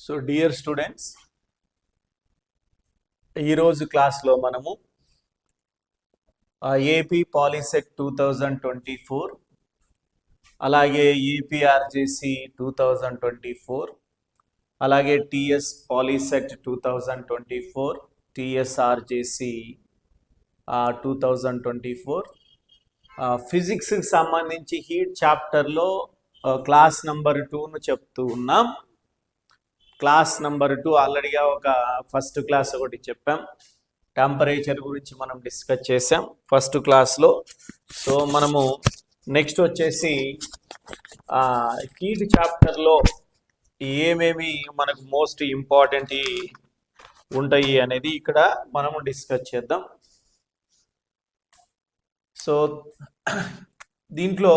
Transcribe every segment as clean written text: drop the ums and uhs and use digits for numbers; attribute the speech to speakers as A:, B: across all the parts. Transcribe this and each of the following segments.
A: So dear students, ఈరోజు క్లాస్లో మనము ఏపీ పాలిసెట్ 2024 అలాగే ఏపీఆర్జేసి 2024 అలాగే టిఎస్ పాలిసెట్ 2024 టిఎస్ఆర్జేసి 2024 ఫిజిక్స్కి సంబంధించి హీట్ చాప్టర్లో క్లాస్ నెంబర్ 2ను చెప్తూ ఉన్నాం. క్లాస్ నెంబర్ 2 ఆల్రెడీగా ఒక ఫస్ట్ క్లాస్ ఒకటి చెప్పాం. టెంపరేచర్ గురించి మనం డిస్కస్ చేసాం ఫస్ట్ క్లాస్లో. సో మనము నెక్స్ట్ వచ్చేసి హీట్ చాప్టర్లో ఏమేమి మనకు మోస్ట్ ఇంపార్టెంట్ ఉంటాయి అనేది ఇక్కడ మనము డిస్కస్ చేద్దాం. సో దీంట్లో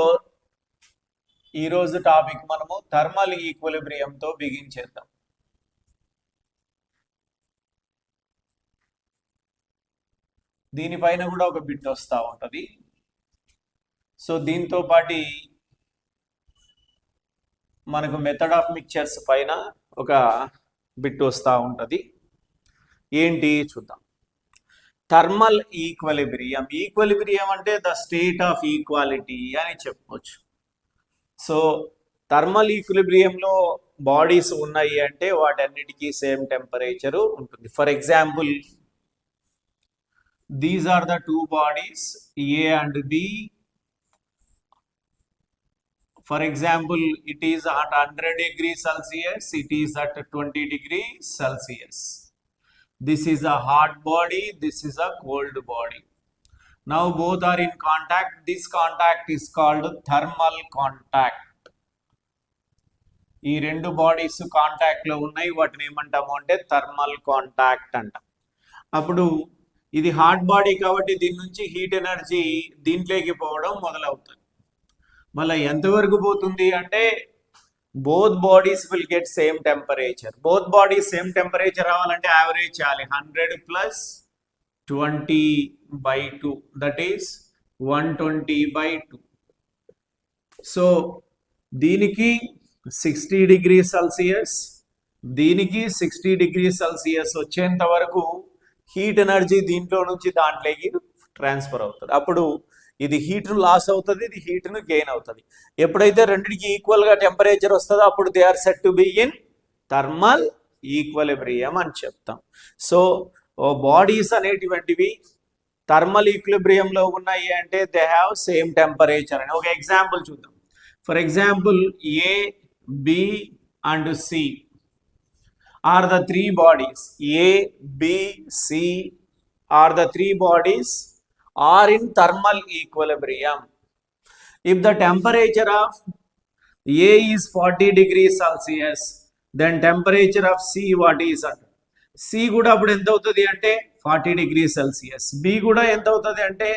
A: ఈరోజు టాపిక్ మనము థర్మల్ ఈక్విలిబ్రియంతో బిగించేద్దాం. దీనిపైన కూడా ఒక బిట్ వస్తూ ఉంటుంది. సో దీంతో పాటు మనకు మెథడ్ ఆఫ్ మిక్చర్స్ పైన ఒక బిట్ వస్తూ ఉంటుంది. ఏంటి చూద్దాం. Thermal equilibrium. ఈక్విలిబ్రియం అంటే ద స్టేట్ ఆఫ్ ఈక్వాలిటీ అని చెప్పవచ్చు. సో థర్మల్ ఈక్విలిబ్రియంలో బాడీస్ ఉన్నాయి అంటే వాటన్నిటికీ సేమ్ టెంపరేచరు ఉంటుంది. For example, these are the two bodies A and B. For example, it is at 100 degrees Celsius, it is at 20 degrees Celsius. This is a hot body, this is a cold body. Now both are in contact. This contact is called thermal contact. ఈ రెండు bodies contact లో ఉన్నాయి, వాటిని ఏమంటాము అంటే thermal contact అంట. అప్పుడు ఇది హాట్ బాడీ కాబట్టి దీని నుంచి హీట్ ఎనర్జీ దీంట్లోకి పోవడం మొదలవుతుంది. మళ్ళీ ఎంతవరకు పోతుంది అంటే both bodies will get same temperature. Both bodies same temperature రావాలంటే యావరేజ్ చేయాలి. 100 + 20/2 దట్ ఈస్ 120/2. సో దీనికి 60 degrees Celsius, దీనికి 60 degrees Celsius వచ్చేంత వరకు హీట్ ఎనర్జీ దీంట్లో నుంచి దాంట్లోకి ట్రాన్స్ఫర్ అవుతుంది. అప్పుడు ఇది హీట్ను లాస్ అవుతుంది, ఇది హీట్ను గెయిన్ అవుతుంది. ఎప్పుడైతే రెండింటికి ఈక్వల్గా టెంపరేచర్ వస్తుందో అప్పుడు they are set to be in thermal equilibrium అని చెప్తాం. సో బాడీస్ అనేటువంటివి థర్మల్ ఈక్విలిబ్రియంలో ఉన్నాయి అంటే దే హ్యావ్ సేమ్ టెంపరేచర్ అని. ఒక ఎగ్జాంపుల్ చూద్దాం. For example, A, B and C are the three bodies. A, B, C are the three bodies are in thermal equilibrium. If the temperature of A is 40 degrees Celsius, then temperature of C what is? C కూడా అప్పుడు ఎంత అవుతుంది అంటే 40 degrees Celsius. B కూడా ఎంత అవుతుంది అంటే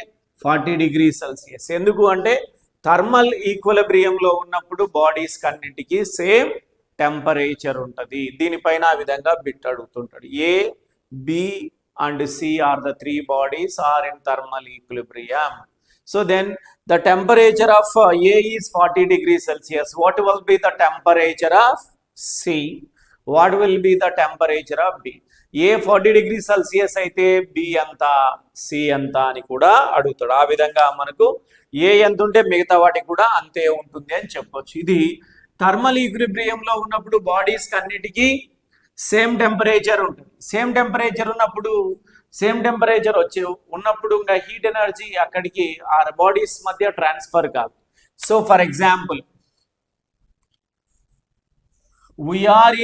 A: 40 degrees Celsius. ఎందుకు అంటే థర్మల్ ఈక్విలిబ్రియంలో ఉన్నప్పుడు బాడీస్ కన్నింటికి సేమ్ టెంపరేచర్ ఉంటుంది. దీనిపైన ఆ విధంగా బిట్ అడుగుతుంటాడు. A, B and C are the three bodies are in thermal equilibrium. So then the temperature of A is 40 degrees Celsius. What will be the temperature of C? What will be the temperature of B? A 40 degrees Celsius అయితే B ఎంత, C ఎంత అని కూడా అడుగుతాడు. ఆ విధంగా మనకు ఏ ఎంత ఉంటే మిగతా వాటికి కూడా అంతే ఉంటుంది అని చెప్పొచ్చు. ఇది థర్మల్ ఈక్విలిబ్రియంలో ఉన్నప్పుడు బాడీస్ అన్నిటికీ సేమ్ టెంపరేచర్ ఉంటుంది. సేమ్ టెంపరేచర్ ఉన్నప్పుడు ఉన్నప్పుడు ఇంకా హీట్ ఎనర్జీ అక్కడికి ఆ బాడీస్ మధ్య ట్రాన్స్ఫర్ కాదు. So for example, we are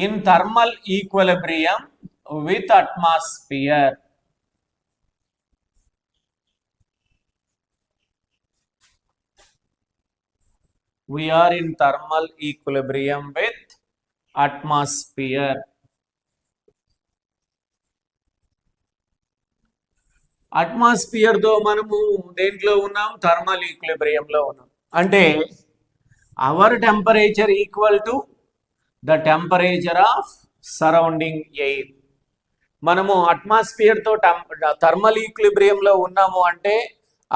A: in thermal equilibrium with atmosphere. We are in thermal equilibrium with atmosphere. Atmosphere తో మనము దేంట్లో ఉన్నాం? థర్మల్ ఈక్విలిబ్రియంలో ఉన్నాం. అంటే our temperature equal to the temperature of surrounding air. మనము అట్మాస్ఫియర్ తో థర్మల్ ఈక్విలిబ్రియంలో ఉన్నాము అంటే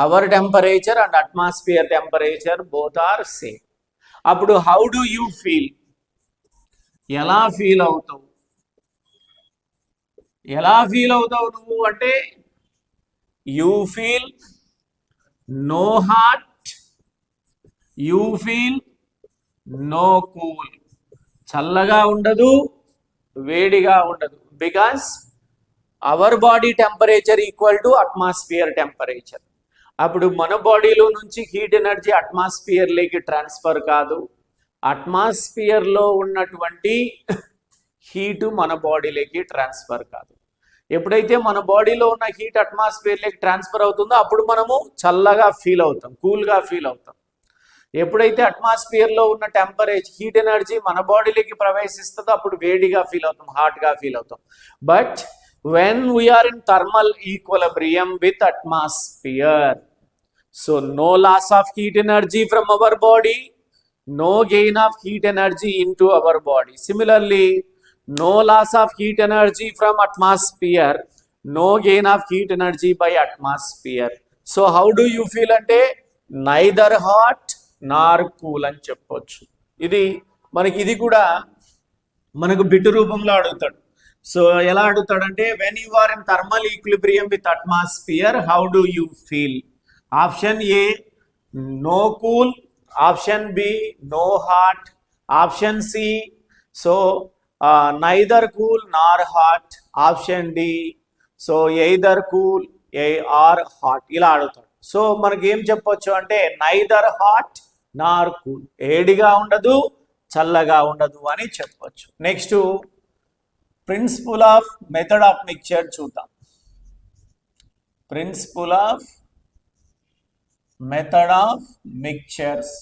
A: our temperature and atmosphere temperature both are same. అప్పుడు హౌ డు యూ ఫీల్? ఎలా ఫీల్ అవుతావు? ఎలా ఫీల్ అవుతావు నువ్వు అంటే you feel no hot, you feel no cool. చల్లగా ఉండదు, వేడిగా ఉండదు. Because our body temperature equal to atmosphere temperature. అప్పుడు మన బాడీలో నుంచి హీట్ ఎనర్జీ అట్మాస్ఫియర్లోకి ట్రాన్స్ఫర్ కాదు, అట్మాస్ఫియర్లో ఉన్నటువంటి హీటు మన బాడీలోకి ట్రాన్స్ఫర్ కాదు. ఎప్పుడైతే మన బాడీలో ఉన్న హీట్ అట్మాస్ఫియర్లోకి ట్రాన్స్ఫర్ అవుతుందో అప్పుడు మనము చల్లగా ఫీల్ అవుతాం, కూల్గా ఫీల్ అవుతాం. ఎప్పుడైతే అట్మాస్ఫియర్లో ఉన్న టెంపరేచర్ హీట్ ఎనర్జీ మన బాడీలోకి ప్రవేశిస్తుందో అప్పుడు వేడిగా ఫీల్ అవుతాం, హాట్గా ఫీల్ అవుతాం. But when we are in thermal equilibrium with atmosphere, so no loss of heat energy from our body, no gain of heat energy into our body. Similarly, no loss of heat energy from atmosphere, no gain of heat energy by atmosphere. So how do you feel ante neither hot nor cool అని చెప్పొచ్చు. ఇది మనకి ఇది కూడా మనకు bit రూపంలో అడుగుతాడు. So ఎలా అడుగుతాడంటే when you are in thermal equilibrium with atmosphere how do you feel? Option A no cool, option B no hot, option C so neither cool nor hot, option D so either cool or hot. ఇలా అడుగుతాడు. So మనకి ఏం చెప్పొచ్చు అంటే neither hot నార్ cool, వేడిగా ఉండదు చల్లగా ఉండదు అని చెప్పొచ్చు. Next principle of method of mixture చూద్దాం. Principle of method of mixtures,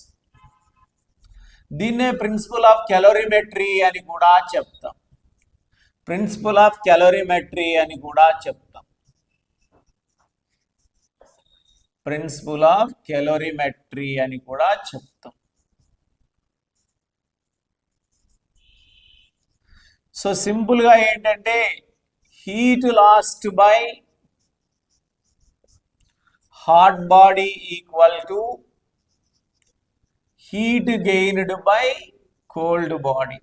A: దీన్నే ప్రిన్సిపల్ ఆఫ్ క్యాలరీమెట్రీ అని కూడా చెప్తాం. ప్రిన్సిపల్ ఆఫ్ క్యాలరీమెట్రీ అని కూడా చెప్తాం. ప్రిన్సిపల్ ఆఫ్ క్యాలరీమెట్రీ అని కూడా చెప్తాం. సో సింపుల్గా ఏంటంటే heat lost by hot body equal to heat gained by cold body.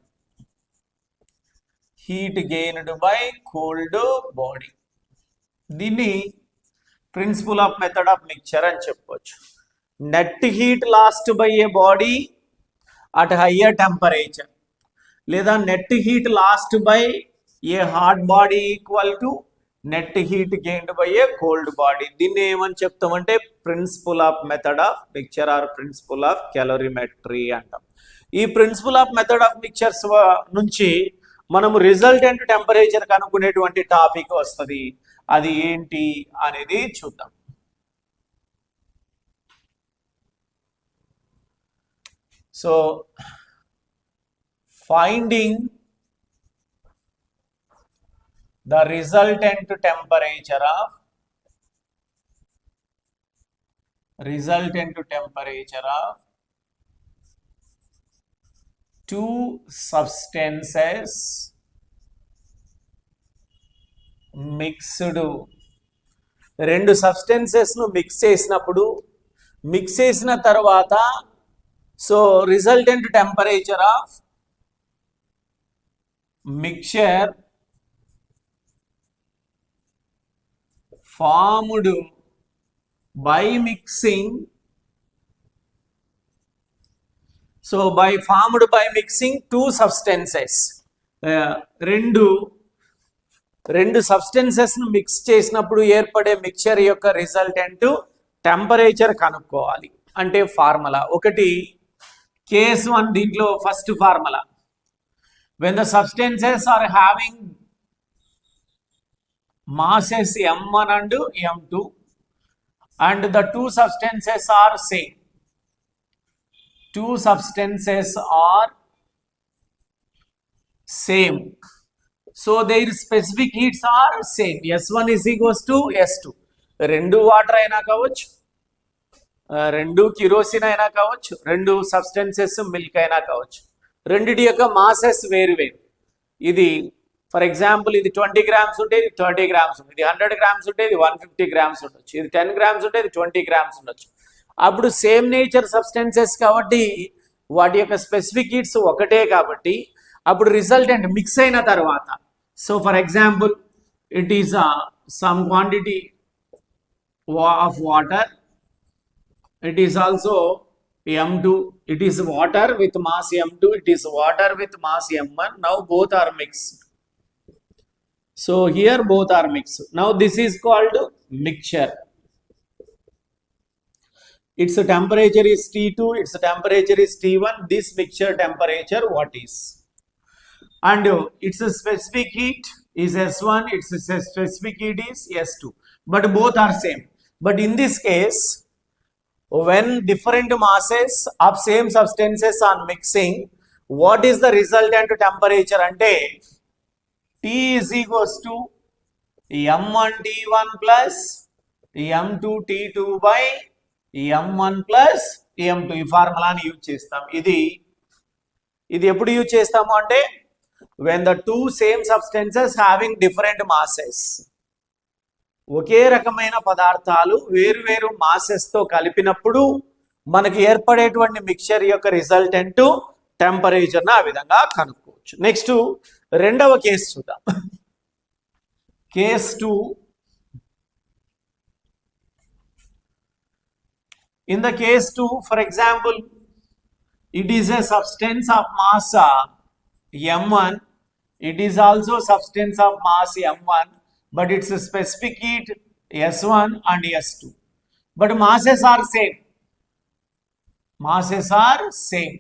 A: Heat gained by cold body. దీన్ని principle of method of mixture అని చెప్పొచ్చు. Net heat lost by a body at higher temperature, లేదా net heat lost by a hot body equal to net heat gained by a cold body. దీన్ని ఏమని చెప్తామంటే principle of method of mixture or principle of calorimetry అంటాం. ఈ principal of method of mixtures నుంచి మనము resultant temperature కనుక్కునేటువంటి topic వస్తుంది. అది ఏంటి అనేది చూద్దాం. So finding the resultant temperature of two substances mixed. రెండు సబ్స్టెన్సెస్ ను మిక్స్ చేసినప్పుడు, మిక్స్ చేసిన తర్వాత so resultant temperature of mixture formed by mixing, so formed by mixing two substances, రెండు సబ్స్టెన్సెస్ ను మిక్స్ చేసినప్పుడు ఏర్పడే మిక్చర్ యొక్క రిజల్టెంట్ టెంపరేచర్ కనుక్కోవాలి. అంటే ఫార్ములా ఒకటి కేస్ 1, దీంట్లో first formula when the substances are having masses m1 and m2 and the two substances are same, two substances are same, so their specific heats are same. S1 is equals to S2. రెండు water అయినా కావచ్చు, రెండు kerosene అయినా కావచ్చు, రెండు substances milk అయినా కావచ్చు, రెండిటి యొక్క మాసెస్ వేరు వేరు. ఇది ఫర్ ఎగ్జాంపుల్ ఇది 20 grams ఉంటే ఇది 30 grams ఉంటుంది, ఇది 100 grams ఉంటే ఇది 150 grams ఉండొచ్చు, ఇది 10 grams ఉంటే ఇది 20 grams ఉండొచ్చు. అప్పుడు సేమ్ నేచర్ సబ్స్టెన్సెస్ కాబట్టి వాటి యొక్క స్పెసిఫిక్ హీట్స్ ఒకటే కాబట్టి అప్పుడు రిజల్టెంట్ మిక్స్ అయిన తర్వాత, so for example it is some quantity of water, it is also m2, it is water with mass m2, it is water with mass m1. Now both are mixed, so here both are mixed. Now this is called mixture. Its temperature is T2, its temperature is T1. This mixture temperature what is, and its specific heat is S1, its specific heat is S2, but both are same. But in this case, when different masses of same substances are mixing, what is the resultant temperature ante T is equals to m1 T1 plus m2 T2 by m1 plus m2. ఈ ఫార్ములాని use చేస్తాం. ఇది ఎప్పుడు use చేస్తాము అంటే when the two same substances having different masses, ఒకే రకమైన పదార్థాలు వేరు masses తో కలిపినప్పుడు మనకి ఏర్పడేటువంటి మిక్చర్ యొక్క రిజల్టెంట్ టెంపరేచర్ ఆ విధంగా కనుక్కోవచ్చు. నెక్స్ట్ రెండవ కేసు చూద్దాం. Case 2, in the case 2, for example, it is a substance of mass m1, it is also substance of mass m1, but its specific heat S1 and S2, but masses are same. Masses are same.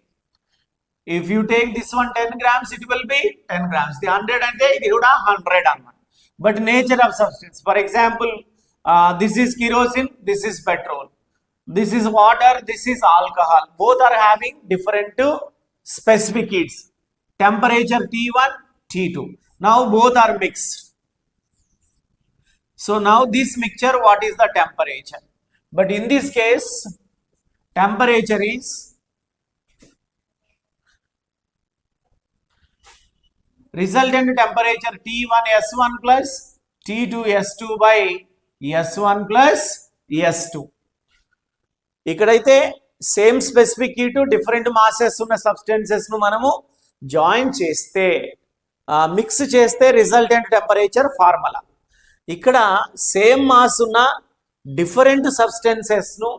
A: If you take this one 10 grams, it will be 10 grams. The 100 and the 100 anamata. But nature of substance, for example, this is kerosene, this is petrol, this is water, this is alcohol. Both are having different specific heats. Temperature T1, T2. Now both are mixed. So now this mixture, what is the temperature? But in this case, temperature is resultant temperature T1 S1 plus T2 S2 by S1 plus S2. ఇక్కడైతే same specific heat different masses ఉన్న substances ను మనము join చేస్తే mix చేస్తే resultant temperature formula. ఇక్కడ same mass ఉన్న different substances ను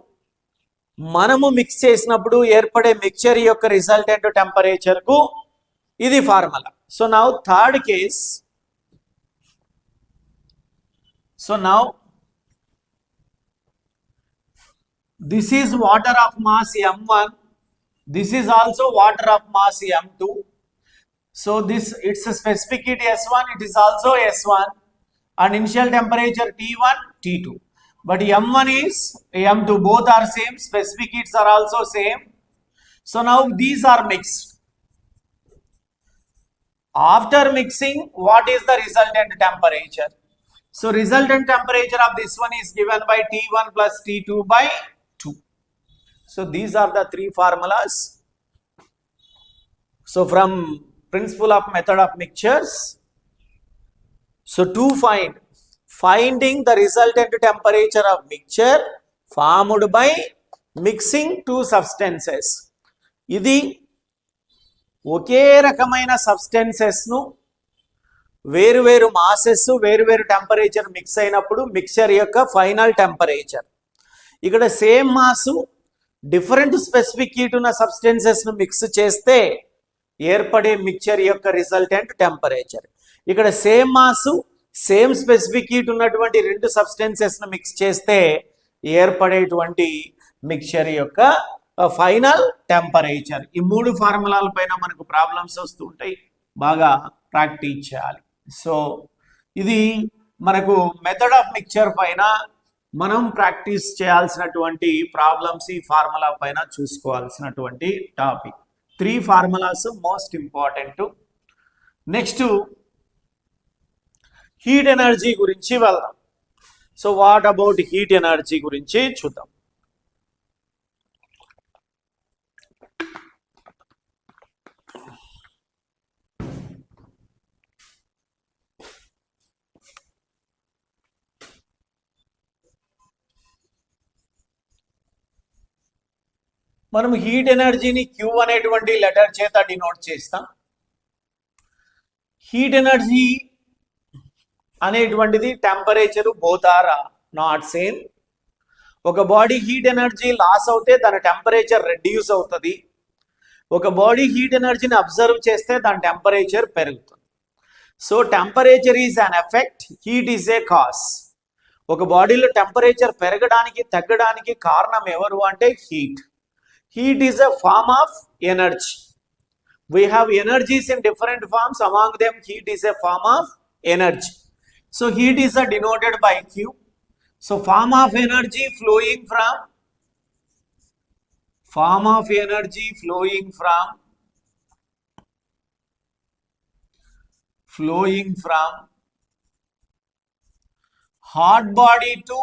A: మనము మిక్స్ చేసినప్పుడు ఏర్పడే మిక్చర్ యొక్క రిజల్టెంట్ టెంపరేచర్ కు ఇది formula. So now third case, so now this is water of mass m1, this is also water of mass m2. So this, its specific heat S1, it is also S1, and initial temperature T1, T2, but m1 is m2, both are same, specific heats are also same. So now these are mixed. After mixing, what is the resultant temperature? So resultant temperature of this one is given by T1 plus T2 by 2. So these are the three formulas. So from principle of method of mixtures, so to finding the resultant temperature of mixture formed by mixing two substances. ఇది ఒకే రకమైన substances ను వేరు masses వేరు temperature mix అయినప్పుడు mixture యొక్క final temperature. ఇక్కడ same mass different specific heat ఉన్న substances ను మిక్స్ చేస్తే ఏర్పడే మిక్చర్ యొక్క రిజల్టెంట్ టెంపరేచర్. ఇక్కడ same mass same specific heat ఉన్నటువంటి రెండు సబ్స్టెన్సెస్ ను మిక్స్ చేస్తే ఏర్పడేటువంటి మిక్చర్ యొక్క ఫైనల్ టెంపరేచర్. ఈ మూడు ఫార్ములాల పైన మనకు ప్రాబ్లమ్స్ వస్తూ ఉంటాయి, బాగా ప్రాక్టీస్ చేయాలి. సో ఇది మనకు మెథడ్ ఆఫ్ మిక్చర్ పైన మనం ప్రాక్టీస్ చేయాల్సినటువంటి ప్రాబ్లమ్స్, ఈ ఫార్ములా పైన చూసుకోవాల్సినటువంటి topic. 3 formulas most important. Next heat energy గురించి వెళ్దాం. So what about heat energy గురించి చూద్దాం. మనం హీట్ ఎనర్జీని Q అనేటువంటి లెటర్ చేత డినోట్ చేస్తాం. హీట్ ఎనర్జీ అనేటువంటిది temperature both are not same. ఒక బాడీ హీట్ ఎనర్జీ లాస్ అవుతే దాని టెంపరేచర్ రెడ్యూస్ అవుతుంది. ఒక బాడీ హీట్ ఎనర్జీని అబ్జర్వ్ చేస్తే దాని టెంపరేచర్ పెరుగుతుంది. So temperature is an effect, heat is a cause. ఒక బాడీలో టెంపరేచర్ పెరగడానికి తగ్గడానికి కారణం ఎవరు అంటే heat. Heat is a form of energy. We have energies in different forms. Among them, heat is a form of energy. So heat is denoted by Q. So form of energy flowing from hot body to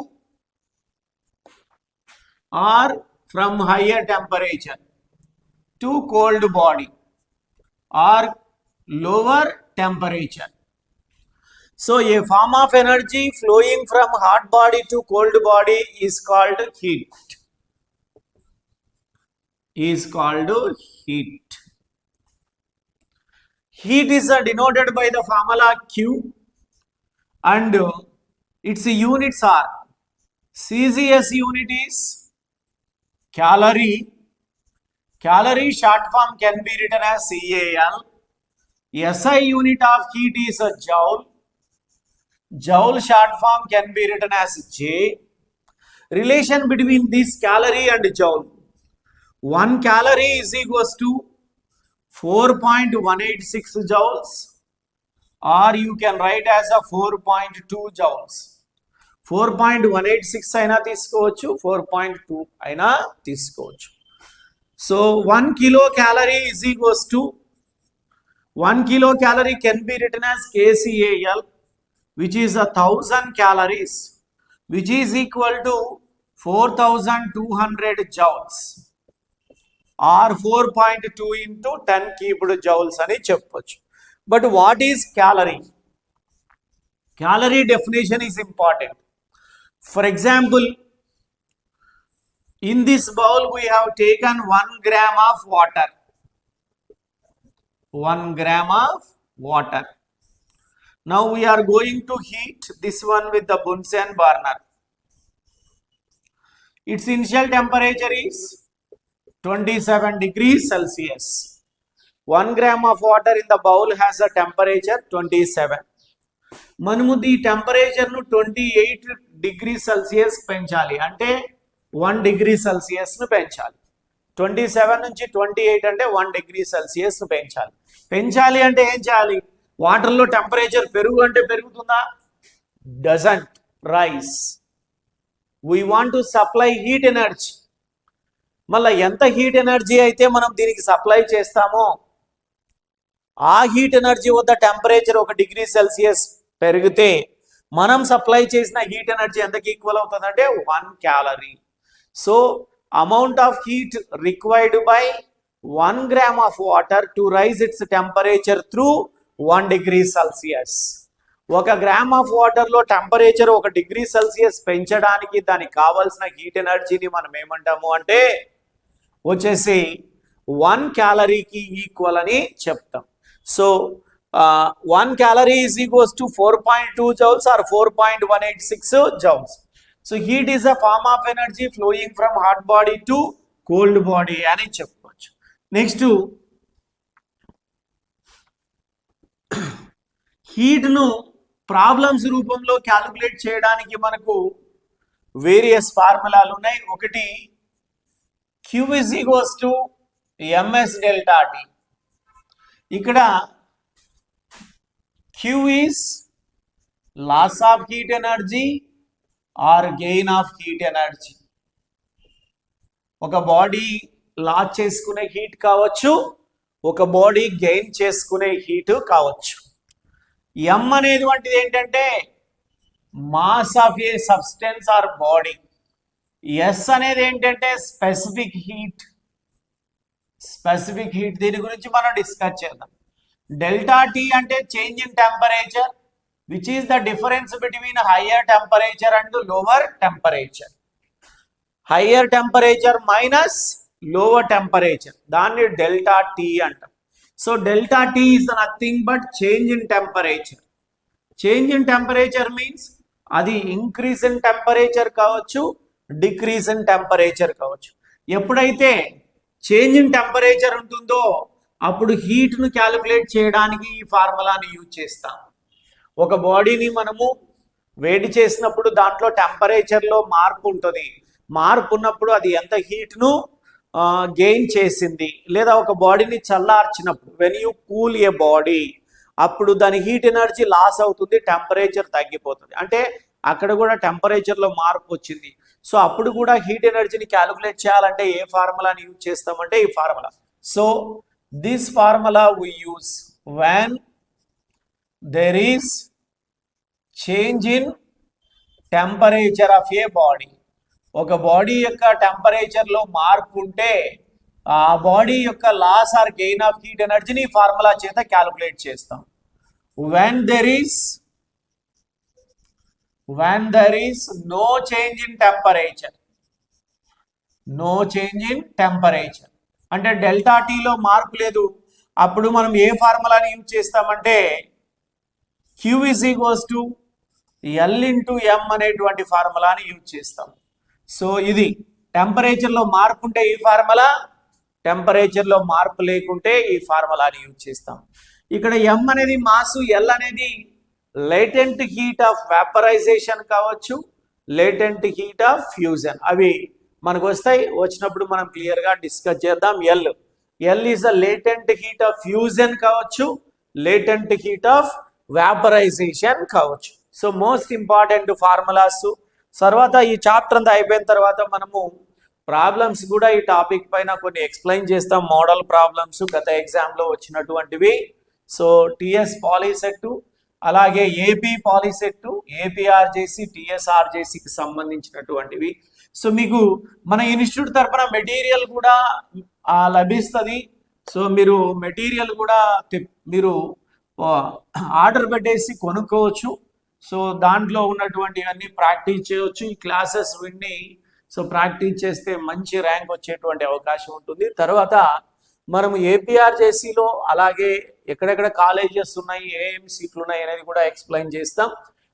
A: or from higher temperature to cold body or lower temperature. So a form of energy flowing from hot body to cold body is called heat. Heat is denoted by the formula Q, and its units are CGS unit is calorie. Calorie short form can be written as CAL. SI unit of heat is a joule. Joule short form can be written as J. Relation between this calorie and joule. 1 calorie is equals to 4.186 joules, or you can write as a 4.2 joules. 4.186 అయినా తీసుకోవచ్చు, 4.2 అయినా తీసుకోవచ్చు. So 1 kilocalorie is equals to 1 kilocalorie can be written as KCAL, which is 1000 calories, which is equal to 4200 joules, or 4.2 into 10 cubed joules అని చెప్పొచ్చు. But what is calorie? Calorie definition is important. For example, in this bowl we have taken 1 gram of water. 1 gram of water. Now we are going to heat this one with the Bunsen burner. Its initial temperature is 27 degrees Celsius. 1 gram of water in the bowl has a temperature 27. మనము ఈ టెంపరేచర్ను 28 degrees Celsius పెంచాలి. అంటే 1 degree Celsius ను పెంచాలి. 27 నుంచి 28 అంటే 1 degree Celsius ను పెంచాలి అంటే ఏం చేయాలి? వాటర్లో టెంపరేచర్ పెరుగు అంటే పెరుగుతుందా? Doesn't rice. We want to supply heat energy. మళ్ళీ ఎంత హీట్ ఎనర్జీ అయితే మనం దీనికి సప్లై చేస్తామో ఆ హీట్ ఎనర్జీ వద్ద టెంపరేచర్ 1 degree Celsius పెరిగితే మనం సప్లై చేసిన హీట్ ఎనర్జీ ఎంతకి ఈక్వల్ అవుతుందంటే 1 calorie. So amount of heat required by 1 gram of water to rise its temperature through 1 degree Celsius. 1 gram of water లో టెంపరేచర్ 1 degree Celsius పెంచడానికి దానికి కావాల్సిన హీట్ ఎనర్జీని మనం ఏమంటాము అంటే వచ్చేసి 1 calorie కి ఈక్వల్ అని చెప్తాం. So 1 calorie is equals to 4.2 joules or 4.186 joules. So heat is a form of energy flowing from hot body to cold body అని చెప్పవచ్చు. నెక్స్ట్ హీట్ను ప్రాబ్లమ్స్ రూపంలో క్యాలిక్యులేట్ చేయడానికి మనకు వేరియస్ ఫార్ములాలు ఉన్నాయి. ఒకటి Q is equals to ms delta T. ఇక్కడ Q is loss of heat energy or gain of heat energy. ఒక body loss చేసుకునే హీట్ కావచ్చు, ఒక బాడీ గెయిన్ చేసుకునే హీట్ కావచ్చు. M అనేటువంటిది ఏంటంటే mass of a substance or body. S అనేది ఏంటంటే స్పెసిఫిక్ హీట్. దీని గురించి మనం డిస్కస్ చేద్దాం. డెల్టా T అంటే change in temperature, which is the difference between higher temperature and lower temperature. Higher temperature minus lower temperature, దాన్ని డెల్టా T అంటాం. So delta T is nothing but change in temperature. Change in temperature means అది increase in temperature కావచ్చు, decrease in temperature కావచ్చు. ఎప్పుడైతే change in temperature ఉంటుందో అప్పుడు హీట్ను calculate చేయడానికి ఈ ఫార్ములాని యూజ్ చేస్తాం. ఒక బాడీని మనము వేడి చేసినప్పుడు దాంట్లో టెంపరేచర్లో మార్పు ఉంటుంది. మార్పు ఉన్నప్పుడు అది ఎంత హీట్ను గెయిన్ చేసింది. లేదా ఒక బాడీని చల్లార్చినప్పుడు when you cool a body అప్పుడు దాని హీట్ ఎనర్జీ లాస్ అవుతుంది, టెంపరేచర్ తగ్గిపోతుంది. అంటే అక్కడ కూడా టెంపరేచర్లో మార్పు వచ్చింది. సో అప్పుడు కూడా హీట్ ఎనర్జీని క్యాలిక్యులేట్ చేయాలంటే ఏ ఫార్ములాని యూజ్ చేస్తామంటే ఈ formula. So this formula we use when there is change in temperature of a body. ఒక బాడీ యొక్క టెంపరేచర్లో మార్పు ఉంటే ఆ బాడీ యొక్క loss or gain of heat ఎనర్జీని ఫార్ములా చేత క్యాలిక్యులేట్ చేస్తాం. when there is no change in temperature, no change in temperature అంటే డెల్టా టీలో మార్పు లేదు, అప్పుడు మనం ఏ ఫార్ములాని యూజ్ చేస్తామంటే Q is equals to L into M అనేటువంటి ఫార్ములాని యూజ్ చేస్తాం. సో ఇది టెంపరేచర్లో మార్పు ఉంటే ఈ ఫార్ములా, టెంపరేచర్లో మార్పు లేకుంటే ఈ ఫార్ములాని యూజ్ చేస్తాం. ఇక్కడ M అనేది మాసు, L అనేది లేటెంట్ హీట్ ఆఫ్ వేపరైజేషన్ కావచ్చు, లేటెంట్ హీట్ ఆఫ్ ఫ్యూజన్. అవి మనకు వస్తాయి, వచ్చినప్పుడు మనం క్లియర్గా డిస్కస్ చేద్దాం. L is the latent heat of fusion కావచ్చు, లేటెంట్ హీట్ ఆఫ్ వేపరైజేషన్ కావచ్చు. So most important formulas. తర్వాత ఈ చాప్టర్ అంతా అయిపోయిన తర్వాత మనము ప్రాబ్లమ్స్ కూడా ఈ టాపిక్ పైన కొన్ని ఎక్స్ప్లెయిన్ చేస్తాం. మోడల్ ప్రాబ్లమ్స్ గత ఎగ్జామ్లో వచ్చినటువంటివి. సో టిఎస్ పాలీసెట్, అలాగే ఏపీ పాలీసెట్, ఏపీఆర్జేసి, టిఎస్ఆర్జేసికి సంబంధించినటువంటివి. సో మీకు మన ఇన్స్టిట్యూట్ తరఫున మెటీరియల్ కూడా లభిస్తుంది. సో మీరు మెటీరియల్ కూడా మీరు ఆర్డర్ పెట్టేసి కొనుక్కోవచ్చు. సో దాంట్లో ఉన్నటువంటివన్నీ ప్రాక్టీస్ చేయవచ్చు. ఈ క్లాసెస్ విన్ని సో ప్రాక్టీస్ చేస్తే మంచి ర్యాంక్ వచ్చేటువంటి అవకాశం ఉంటుంది. తర్వాత మనము ఏపీఆర్జేసీలో అలాగే ఎక్కడెక్కడ కాలేజెస్ ఉన్నాయి, ఏం సీట్లు ఉన్నాయి అనేది కూడా ఎక్స్ప్లెయిన్ చేస్తాం.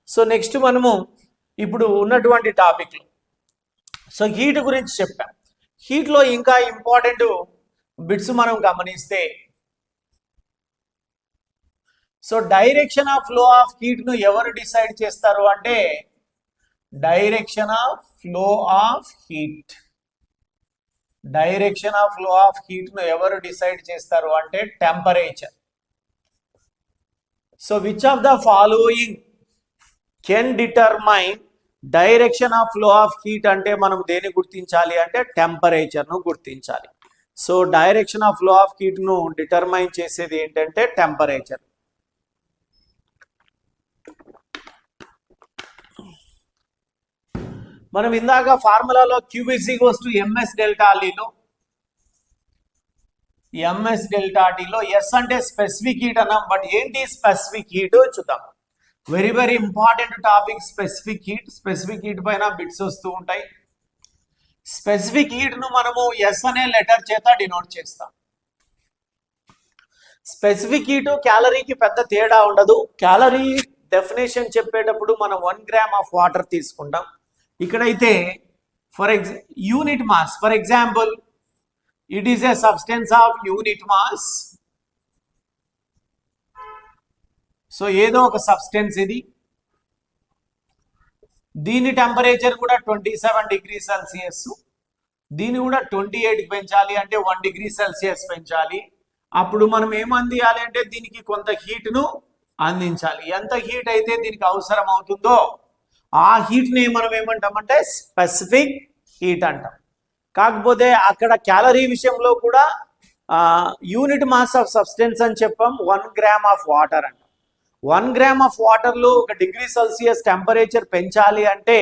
A: సో నెక్స్ట్ మనము ఇప్పుడు ఉన్నటువంటి టాపిక్లు, సో హీట్ గురించి చెప్పాం. హీట్లో ఇంకా ఇంపార్టెంట్ బిట్స్ మనం గమనిస్తే, so direction of flow of హీట్ను ఎవరు డిసైడ్ చేస్తారు అంటే direction of flow of heat, direction of flow of హీట్ను ఎవరు డిసైడ్ చేస్తారు అంటే temperature. So which of the following can determine direction of flow of heat అంటే మనం దేన్ని గుర్తించాలి అంటే టెంపరేచర్ను గుర్తించాలి. So direction of flow of హీట్ను డిటర్మైన్ చేసేది ఏంటంటే టెంపరేచర్. మనం ఇందాక ఫార్ములాలో Q is equals to MS delta Tలో MS delta Tలో S అంటే స్పెసిఫిక్ హీట్ అన్నాం. బట్ ఏంటి స్పెసిఫిక్ హీట్ చూద్దాం. Very very important topic specific heat. Specific heat పైన బిట్స్ వస్తూ ఉంటాయి. స్పెసిఫిక్ హీట్ ను మనము S అనే లెటర్ చేత డినోట్ చేస్తాం. స్పెసిఫిక్ హీట్ క్యాలరీకి పెద్ద తేడా ఉండదు. క్యాలరీ డెఫినేషన్ చెప్పేటప్పుడు మనం 1 గ్రామ్ ఆఫ్ వాటర్ తీసుకుంటాం. ఇక్కడైతే unit mass, for example it is a substance of unit mass. So ఏదో ఒక సబ్స్టెన్స్ ఇది, దీని టెంపరేచర్ కూడా 27 డిగ్రీ సెల్సియస్, దీన్ని కూడా 28 పెంచాలి అంటే 1 డిగ్రీ సెల్సియస్ పెంచాలి. అప్పుడు మనం ఏం అందియాలి అంటే దీనికి కొంత హీట్ను అందించాలి. ఎంత హీట్ అయితే దీనికి అవసరం అవుతుందో ఆ హీట్ని మనం ఏమంటామంటే స్పెసిఫిక్ హీట్ అంటాం. కాకపోతే అక్కడ క్యాలరీ విషయంలో కూడా యూనిట్ మాస్ ఆఫ్ సబ్స్టెన్స్ అని చెప్పాం, 1 గ్రామ్ ఆఫ్ వాటర్ అంటాం. 1 గ్రామ్ ఆఫ్ వాటర్లో 1 డిగ్రీ సెల్సియస్ టెంపరేచర్ పెంచాలి అంటే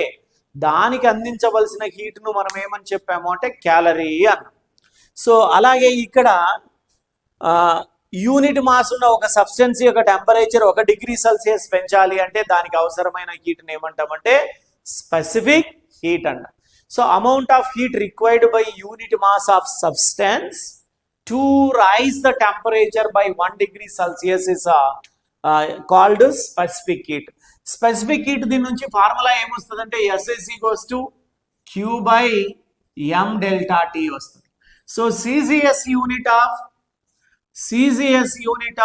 A: దానికి అందించవలసిన హీట్ను మనం ఏమని చెప్పాము అంటే క్యాలరీ అన్నాం. సో అలాగే ఇక్కడ యూనిట్ మాస్ ఉన్న ఒక సబ్స్టెన్స్ యొక్క టెంపరేచర్ 1 డిగ్రీ సెల్సియస్ పెంచాలి అంటే దానికి అవసరమైన హీట్ని ఏమంటామంటే స్పెసిఫిక్ హీట్ అంట. So amount of heat required by unit mass of substance to rise the temperature by 1 degree Celsius is called specific heat. Specific heat దీని నుంచి ఫార్ములా ఏమొస్తుందంటే SS equals to Q by M delta T వస్తుంది. So CGS unit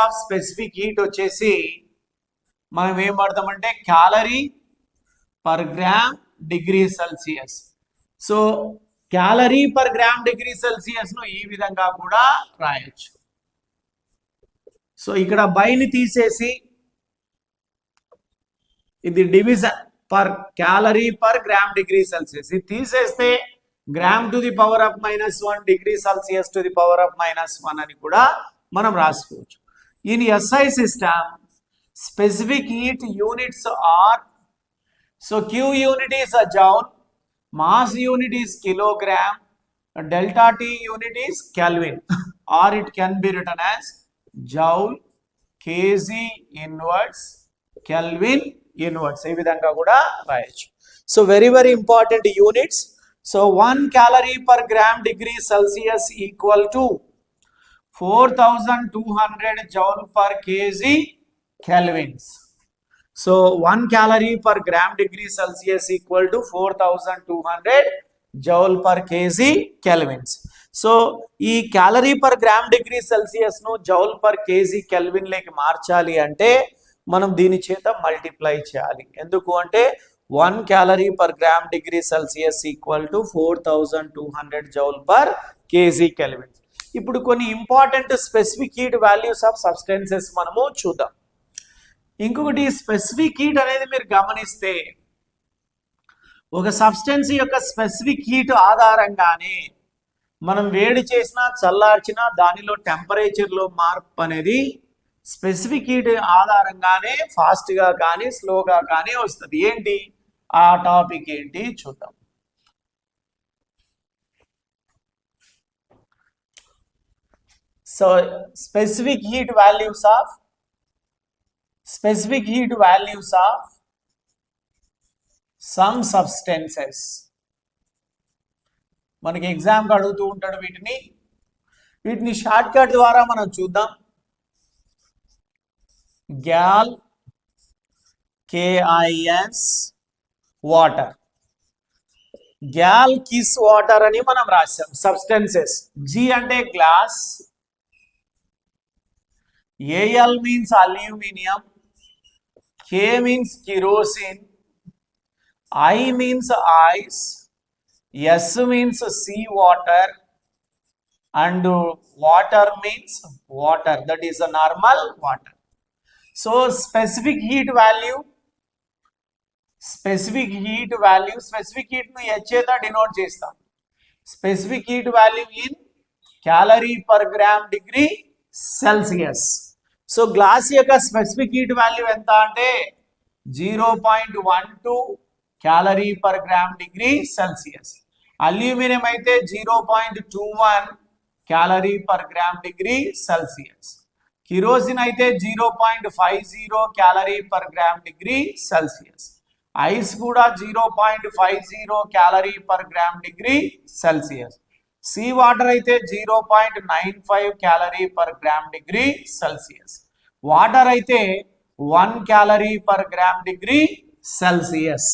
A: of specific heat వచ్చేసి మనం ఏం వాడతామంటే calorie per gram degree Celsius. So calorie per gram degree Celsius ను ఈ విధంగా కూడా రాయొచ్చు. సో ఇక్కడ బైని తీసేసి ఇది division per calorie per gram degree Celsius, ఇది తీసేస్తే gram to the power of -1 degree Celsius to the power of -1 అని కూడా మనం రాసుకోవచ్చు. In SI system specific heat units are, so Q unit is a joule, mass unit is kilogram, delta T unit is Kelvin, or it can be written as joule, kg inverse, Kelvin inverse. ఈ విధంగా కూడా రాయొచ్చు. So very important units. So 1 calorie per gram degree Celsius equal to 4200 joule per kg kelvins. So 1 calorie per gram degree Celsius equal to 4200 joule per kg kelvins. So ఈ calorie per gram degree Celsius ను joule per KG kelvin లేకి మార్చాలి అంటే మనం దీని చేత multiply చేయాలి. ఎందుకు అంటే 1 calorie per gram degree Celsius equal to 4200 joule per kg kelvin. ఇప్పుడు కొన్ని important specific heat values of substances మనము చూద్దాం. ఇంకొకటి స్పెసిఫిక్ హీట్ అనేది మీరు గమనిస్తే ఒక సబ్స్టెన్స్ యొక్క స్పెసిఫిక్ హీట్ ఆధారంగానే మనం వేడి చేసినా చల్లార్చినా దానిలో టెంపరేచర్లో మార్పు అనేది స్పెసిఫిక్ హీట్ ఆధారంగానే ఫాస్ట్గా కానీ స్లోగా కానీ వస్తుంది. ఏంటి ఆ టాపిక్ ఏంటి చూద్దాం. So specific heat values of some substances. మనకి ఎగ్జామ్ అడుగుతూ ఉంటాడు వీటిని షార్ట్ కట్ ద్వారా మనం చూద్దాం. Gall KIS water, gall kiss water అని మనం రాసాం. సబ్స్టెన్సెస్ G అంటే glass, AL means aluminium, K means kerosene, I means ice, S means sea water, and water means water, that is a normal water. So specific heat value ను H చేత denote చేస్తాం. Specific heat value in calorie per gram degree Celsius. So glass యొక్క specific heat value ఎంత అంటే 0.12 calorie per gram degree Celsius. Aluminium అయితే 0.21 calorie per gram degree Celsius. Kerosene అయితే 0.50 calorie per gram degree Celsius. Ice కూడా 0.50 calorie per gram degree Celsius. Sea water అయితే 0.95 calorie per gram degree Celsius. Water అయితే 1 calorie per gram degree Celsius.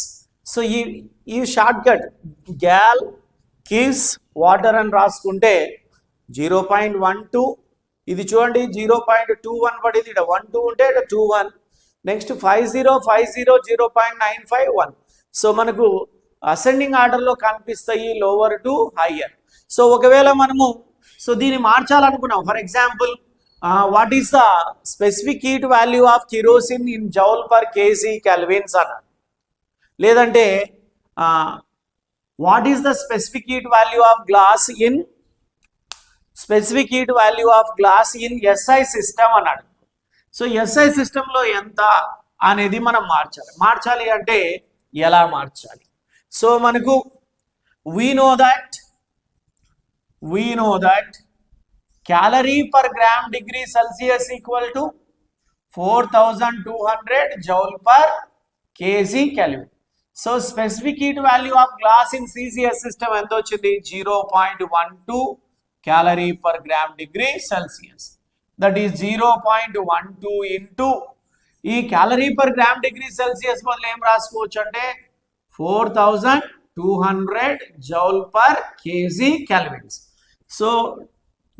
A: So ఈ short cut gall kiss water అని రాసుకుంటే 0.12, ఇది చూడండి 0.21 పడింది, ఇక్కడ 12 ఉంటే ఇక్కడ 21, నెక్స్ట్ 50 0.951. సో మనకు అసెండింగ్ ఆర్డర్లో కనిపిస్తాయి లోవర్ టు హయ్యర్. సో ఒకవేళ మనము దీన్ని మార్చాలనుకున్నాం, for example what is the specific heat value of kerosene in joule per KG kelvins అన్నాడు. లేదంటే what is the specific heat value of glass in SI system అన్నాడు. So SI సిస్టంలో ఎంత అనేది మనం మార్చాలి అంటే ఎలా మార్చాలి? సో మనకు we know that calorie per gram degree Celsius equal to 4200 joule per kg Kelvin. So specific heat value of glass in CCS system ఎంత వచ్చింది? 0.12 calorie per gram degree Celsius. That is 0.12 into ఈ calorie per gram degree Celsius బదులు ఏం రాసుకోవచ్చు అంటే 4200 joule per kg kelvins. So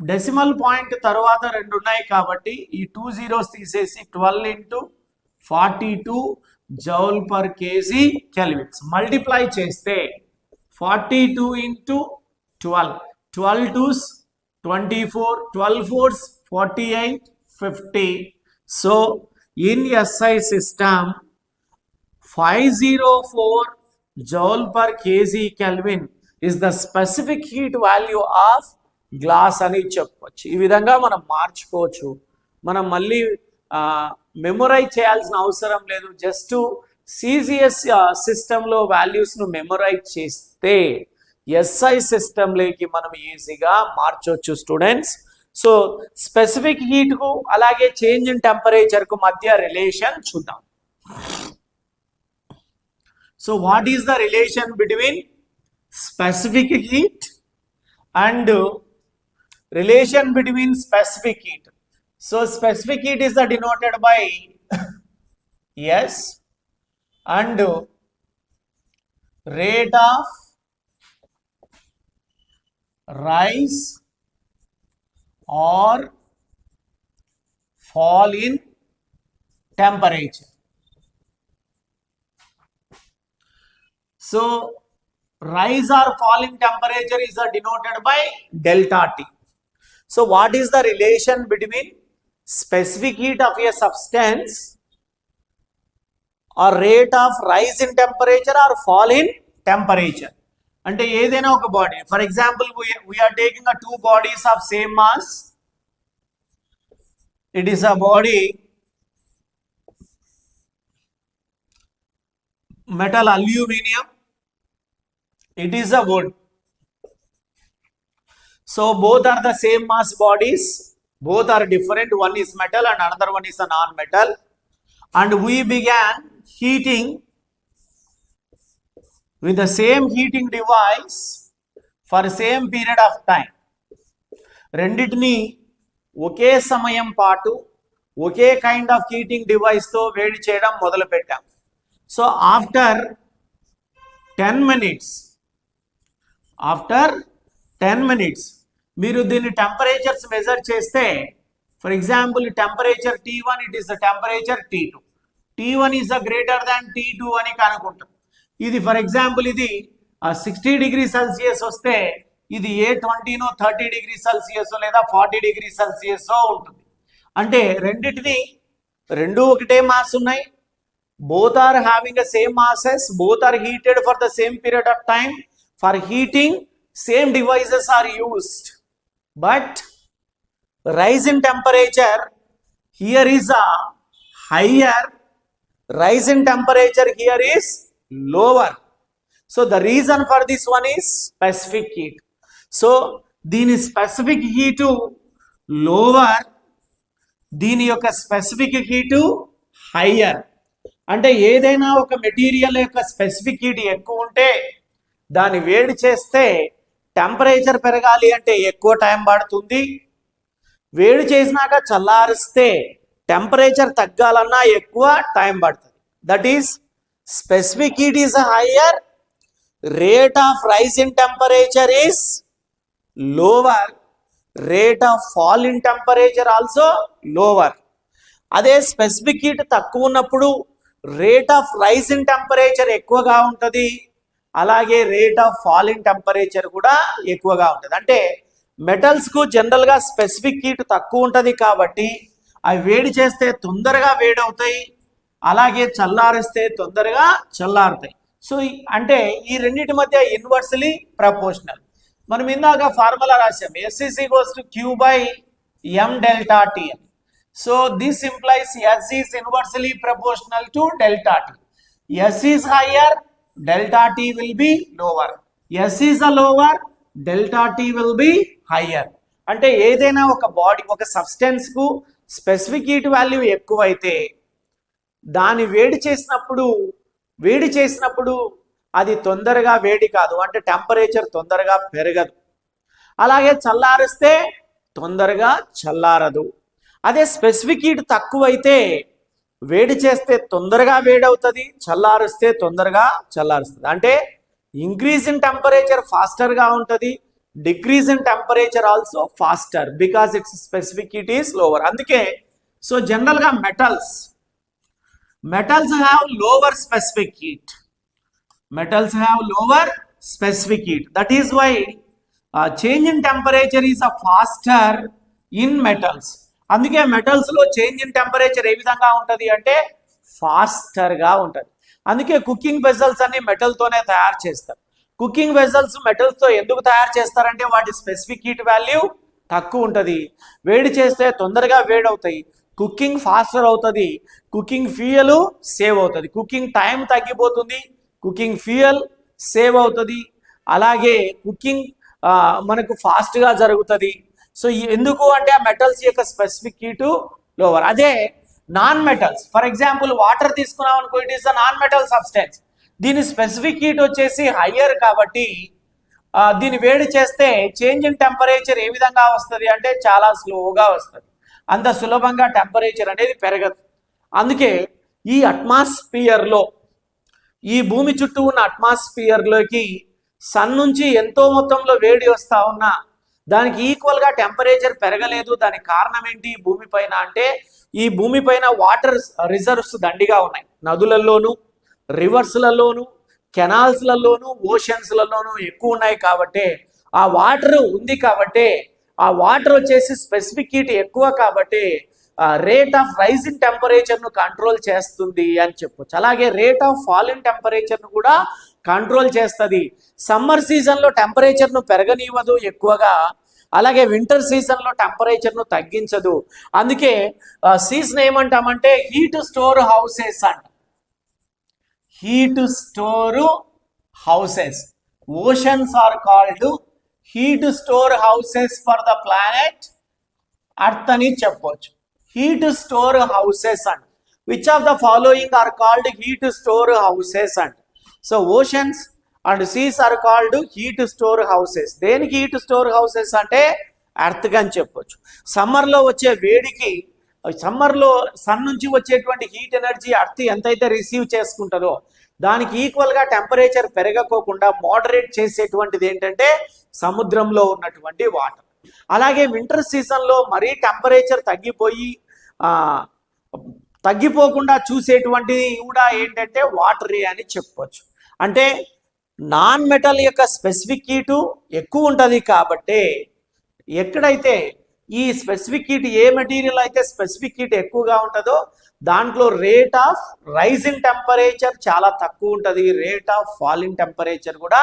A: decimal point తర్వాత రెండు ఉన్నాయి కాబట్టి ఈ 2 zeros తీసేసి 12 into 42 joule per kg kelvins multiply చేస్తే 42 into 12 2s 24 12 4s 48 50. So in SI system 504 joule per kg Kelvin is the specific heat value of glass అని చెప్పవచ్చు. ఈ విధంగా మనం మార్చుకోవచ్చు. మనం మళ్ళీ మెమొరైజ్ చేయాల్సిన అవసరం లేదు. జస్ట్ సిజిఎస్ సిస్టంలో వాల్యూస్ను మెమొరైజ్ చేస్తే ఎస్ఐ సిస్టంలోకి మనం ఈజీగా మార్చవచ్చు స్టూడెంట్స్. సో స్పెసిఫిక్ హీట్కు అలాగే చేంజ్ ఇన్ టెంపరేచర్కు మధ్య రిలేషన్ చూద్దాం. So what is the relation between specific heat and relation between specific heat? So specific heat is denoted by S and rate of rise or fall in temperature. So rise or fall in temperature is denoted by delta T. So what is the relation between specific heat of a substance or rate of rise in temperature or fall in temperature? అంటే ఏదైనా ఒక body, for example we are taking a two bodies of same mass. It is a body metal aluminum, it is a wood. So both are the same mass bodies, both are different, one is metal and another one is a non-metal, and we began heating with the same heating device for same period of time. రెండిటిని ఒకే సమయం పాటు ఒకే kind of heating డివైస్తో వేడి చేయడం మొదలు పెట్టాం. So after 10 minutes మీరు దీన్ని temperatures measure చేస్తే, for example temperature T1, it is the temperature T2. T1 is greater than T2 అని కనుక్కుంటాం. ఇది ఫర్ ఎగ్జాంపుల్ ఇది 60 డిగ్రీ సెల్సియస్ వస్తే ఇది ఏ 20నో 30 డిగ్రీ సెల్సియస్ లేదా 40 డిగ్రీ సెల్సియస్ ఉంటుంది. అంటే రెండు ఒకటే మాస్ ఉన్నాయి, both are having the same masses, both are heated for the same period of time. For heating, same devices are used, but rise in temperature here is a higher, rise in temperature here is lower. So the reason for this one is specific heat. So దీని specific heat lower, దీని యొక్క specific heat higher. అంటే ఏదైనా ఒక material యొక్క specific heat ఎక్కువ ఉంటే దాన్ని వేడి చేస్తే టెంపరేచర్ పెరగాలి అంటే ఎక్కువ టైం పడుతుంది. వేడి చేసినాక చల్లారిస్తే టెంపరేచర్ తగ్గాలన్నా ఎక్కువ టైం పడుతుంది. That is specific heat is higher, rate of rise in temperature is lower, rate of fall in temperature also lower. అదే స్పెసిఫిక్ హీట్ తక్కువ ఉన్నప్పుడు rate of rise in temperature ఎక్కువగా ఉంటుంది, అలాగే rate of fall in temperature కూడా ఎక్కువగా ఉంటుంది. అంటే మెటల్స్కు జనరల్గా స్పెసిఫిక్ హీట్ తక్కువ ఉంటుంది కాబట్టి అవి వేడి చేస్తే తొందరగా వేడవుతాయి, అలాగే చల్లారిస్తే తొందరగా చల్లారుతాయి. సో అంటే ఈ రెండింటి మధ్య ఇన్వర్స్లీ ప్రపోర్షనల్. మనం ఇందాక ఫార్ములా రాసాం, S is equals to Q by M delta T. So this implies S is inversely proportional to delta T. S is higher, delta T will be lower. S is a lower, delta T will be higher. అంటే ఏదైనా ఒక body, ఒక substance కు specific heat value ఎక్కువైతే దాన్ని వేడి చేసినప్పుడు అది తొందరగా వేడి కాదు, అంటే టెంపరేచర్ తొందరగా పెరగదు. అలాగే చల్లారిస్తే తొందరగా చల్లారదు. అదే స్పెసిఫిక్ హీట్ తక్కువైతే వేడి చేస్తే తొందరగా వేడవుతుంది, చల్లారిస్తే తొందరగా చల్లారుస్తుంది. అంటే ఇంక్రీజ్ ఇన్ టెంపరేచర్ ఫాస్టర్గా ఉంటుంది, decrease in temperature also faster because its specific heat is lower. అందుకే సో జనరల్గా metals have lower specific heat. Metals have lower specific heat. That is why change in temperature is a faster in metals. అందుకే metals లో change in temperature ఏ విధంగా ఉంటుంది అంటే faster గా ఉంటుంది. అందుకే కుకింగ్ వెజల్స్ అన్ని మెటల్ తోనే తయారు చేస్తారు. కుకింగ్ వెజల్స్ మెటల్స్ తో ఎందుకు తయారు చేస్తారంటే వాటి స్పెసిఫిక్ హీట్ వాల్యూ తక్కువ ఉంటుంది, వేడి చేస్తే తొందరగా వేడవుతాయి, కుకింగ్ ఫాస్టర్ అవుతుంది, కుకింగ్ ఫ్యూయల్ సేవ్ అవుతుంది, కుకింగ్ టైం తగ్గిపోతుంది, కుకింగ్ ఫ్యూయల్ సేవ్ అవుతుంది, అలాగే కుకింగ్ మనకు ఫాస్ట్గా జరుగుతుంది. సో ఎందుకు అంటే ఆ మెటల్స్ యొక్క స్పెసిఫిక్ హీటు లోవర్. అదే non metals, for example water తీసుకున్నాం అనుకో, it is the non metal substance. దీని స్పెసిఫిక్ హీట్ వచ్చేసి హయ్యర్ కాబట్టి దీన్ని వేడి చేస్తే చేంజ్ ఇన్ టెంపరేచర్ ఏ విధంగా వస్తుంది అంటే చాలా స్లోగా వస్తుంది, అంత సులభంగా టెంపరేచర్ అనేది పెరగదు. అందుకే ఈ అట్మాస్ఫియర్లో, ఈ భూమి చుట్టూ ఉన్న అట్మాస్ఫియర్లోకి సన్ నుంచి ఎంతో మొత్తంలో వేడి వస్తూ ఉన్నా దానికి ఈక్వల్గా టెంపరేచర్ పెరగలేదు. దానికి కారణం ఏంటి భూమిపైన అంటే ఈ భూమిపైన వాటర్ రిజర్వ్స్ దండిగా ఉన్నాయి, నదులలోను, రివర్స్లలోను, కెనాల్స్లలోను, ఓషన్స్లలోను ఎక్కువ ఉన్నాయి. కాబట్టి ఆ వాటర్ ఉంది కాబట్టి ఆ వాటర్ వచ్చేసి స్పెసిఫిక్ హీట్ ఎక్కువ కాబట్టి రేట్ ఆఫ్ రైజ్ ఇన్ టెంపరేచర్ను కంట్రోల్ చేస్తుంది అని చెప్పొచ్చు. అలాగే రేట్ ఆఫ్ ఫాల్ ఇన్ టెంపరేచర్ను కూడా కంట్రోల్ చేస్తుంది. సమ్మర్ సీజన్లో టెంపరేచర్ను పెరగనివ్వదు ఎక్కువగా, అలాగే వింటర్ సీజన్లో టెంపరేచర్ను తగ్గించదు. అందుకే సీజన్ ఏమంటామంటే హీట్ స్టోర్ హౌసెస్ అంట. Heat store houses, oceans are called heat store houses for the planet earth అని చెప్పొచ్చు. Heat store houses and which of the following are called heat store houses and. So oceans and seas are called heat store houses. దేనికి heat store houses అంటే ఎర్త్గా అని చెప్పొచ్చు. సమ్మర్లో వచ్చే వేడికి, సమ్మర్లో సన్ నుంచి వచ్చేటువంటి హీట్ ఎనర్జీ ఎర్త్ ఎంతైతే రిసీవ్ చేసుకుంటుందో దానికి ఈక్వల్గా టెంపరేచర్ పెరగకోకుండా మోడరేట్ చేసేటువంటిది ఏంటంటే సముద్రంలో ఉన్నటువంటి వాటర్. అలాగే వింటర్ సీజన్లో మరీ టెంపరేచర్ తగ్గిపోకుండా చూసేటువంటిది కూడా ఏంటంటే వాటరే అని చెప్పొచ్చు. అంటే నాన్ మెటల్ యొక్క స్పెసిఫిక్ హీటు ఎక్కువ ఉంటుంది కాబట్టి ఎక్కడైతే ఈ స్పెసిఫిక్ హీట్ ఏ మెటీరియల్ అయితే స్పెసిఫిక్ హీట్ ఎక్కువగా ఉంటుందో దాంట్లో rate of rise in temperature చాలా తక్కువ ఉంటుంది, rate of fall in temperature కూడా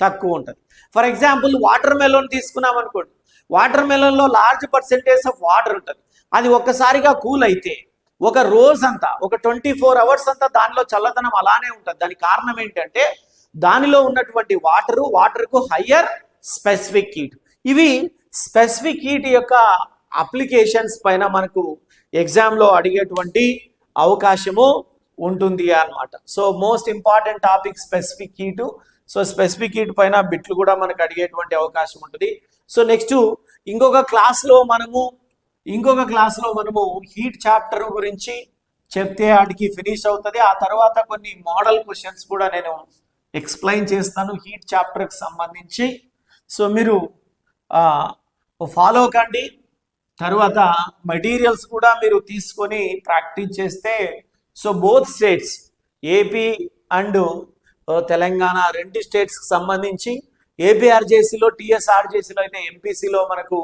A: తక్కువ ఉంటుంది. ఫర్ ఎగ్జాంపుల్ వాటర్ మెలోన్ తీసుకున్నాం అనుకోండి, వాటర్ మెలోన్లో లార్జ్ పర్సెంటేజ్ ఆఫ్ వాటర్ ఉంటుంది. అది ఒక్కసారిగా కూల్ అయితే ఒక రోజు అంతా, ఒక 24 hours అంతా దానిలో చల్లదనం అలానే ఉంటుంది. దానికి కారణం ఏంటంటే దానిలో ఉన్నటువంటి వాటర్కు హయ్యర్ స్పెసిఫిక్ హీట్. ఇవి స్పెసిఫిక్ హీట్ యొక్క అప్లికేషన్స్ పైన మనకు ఎగ్జామ్లో అడిగేటువంటి అవకాశము ఉంటుంది అన్నమాట. So most important topic specific heat. So specific heat పైన బిట్లు కూడా మనకు అడిగేటువంటి అవకాశం ఉంటుంది. సో నెక్స్ట్ ఇంకొక క్లాస్లో మనము హీట్ చాప్టర్ గురించి చెప్తే వాటికి ఫినిష్ అవుతుంది. ఆ తర్వాత కొన్ని మోడల్ క్వశ్చన్స్ కూడా నేను ఎక్స్ప్లెయిన్ చేస్తాను హీట్ చాప్టర్కి సంబంధించి. సో మీరు ఫాలో కండి. తర్వాత మెటీరియల్స్ కూడా మీరు తీసుకొని ప్రాక్టీస్ చేస్తే so both states AP and Telangana రెండు స్టేట్స్కి సంబంధించి ఏపీఆర్జేసీలో, టీఎస్ఆర్జేసీలో అయితే ఎంపీసీలో మనకు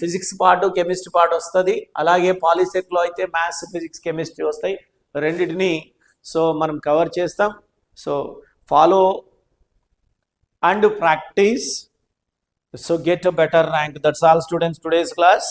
A: ఫిజిక్స్ పార్ట్, కెమిస్ట్రీ పార్ట్ వస్తుంది. అలాగే పాలిసెట్లో అయితే మ్యాథ్స్, ఫిజిక్స్, కెమిస్ట్రీ వస్తాయి. రెండింటిని సో మనం కవర్ చేస్తాం. So follow and practice, so get a better rank. That's all students, today's class.